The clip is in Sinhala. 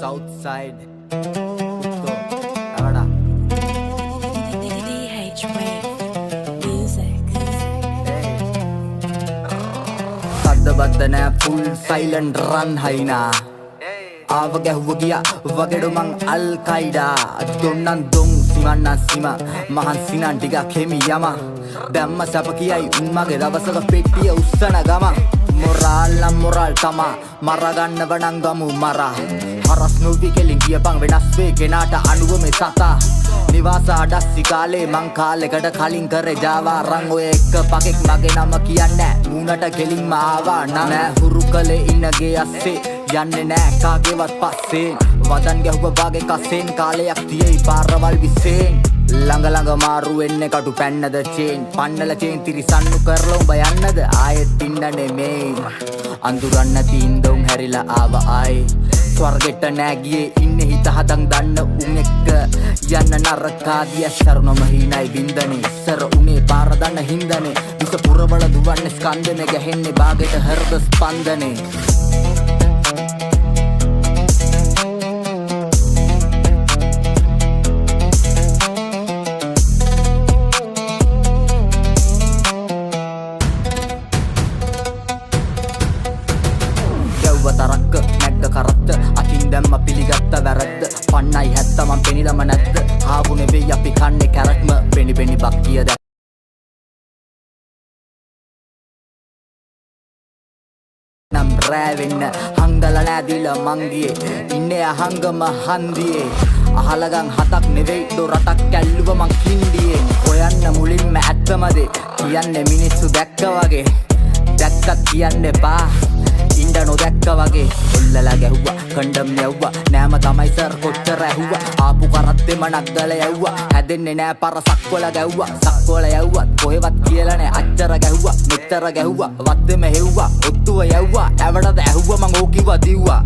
Southside Kutto Avada DH Wave Music. Sadda badda nෑ full silent run haina ආව ගැහුව ගියා වගෙඩු මං අල් කයිඩා දොන්නන් දොන් සිමන්නන් සිම මහන් සිනන් ටිකක් හෙමි යම දැම්ම සැප කියයි උන් මගේ දවසක පෙට්ටිය උස්සන ගම මොරාල් නම් මොරාල් තමා මරගන්න වනං ගමු මරා හරස් නොවි කෙලින් ගියපන් වෙනස් වේ කෙනාට අනුව මේ සතා නිවාස අඩස්සි කාලේ මං කාලෙකට කලින් කරේ ජාවා රං ඔය එක්ක පකෙක් මගේ නම කියන්නේ මූණට කෙලින්ම ආවා නෑ හුරු කලේ ඉන්නගේ අස්සේ යන්නේ නෑ කාගේවත් පස්සේ වදන් ගැහුව වාගේ කසෙන් කාලයක් තියයි පාරවල් විසෙන් ළඟ ළඟ මාරු වෙන්නේ කටු පැන්නද චේන් පන්නල චේන් තිරිසන්නු කරලා උඹ යන්නද ආයෙත් ඉන්න නෙමේ අඳුරන්න තින්දොන් හැරිලා ආව ආයි ස්වර්ගෙට නෑ ගියේ ඉන්නේ හිත හදන් දන්න උන් එක්ක යන්න නරකාදිය සරණම හිණයි බින්දනේ ඉස්සර උනේ පාර දන්න හින්දනේ විස පුරවල දුවන්නේ ස්කන්ධනේ ගැහෙන්නේ බාගෙට හෘද ස්පන්දනේ තරක්ක නැග්ග කරත්ත අතින් දැම්ම පිළිගත්ත වැරද්ද පන්නයි හැත්ත මං පෙනිලම නැද්ද ආපු නෙවෙයි අපි කන්නේ කැරක්ම පෙනි පෙනි බක්කිය දැක් නම් රෑවෙන්න හංගල නෑදිල මංගියේ ඉන්නේ අහංගම හන්දියේ අහලගන් හතක් නෙවෙයි දොරටක් කැල්ලුව මං කින්ඩියේ හොයන්න මුලින්ම ඇත්තමදේ කියන්නේ මිනිස්සු දැක්ක වගේ දැක්කත් කියන්න එපා ඉන්ඩ නොදැක්ක වගේ ඔල්ලලා ගැහුවා කණ්ඩම් යව්වා නෑම තමයි සර් කොච්චර ඇහුවා ආපු කරත්තෙම නක්ගල යව්වා හැදෙන්නේ නෑ පර සක්වල ගැව්වා සක්වල යව්වත් කොහෙවත් කියලා නෑ අච්චර ගැහුවා මෙච්චර ගැහුවා වත්තෙම හෙව්වා ඔත්තුව යව්වා ඇවටද ඇහුවා මං ඕකිව දිව්වා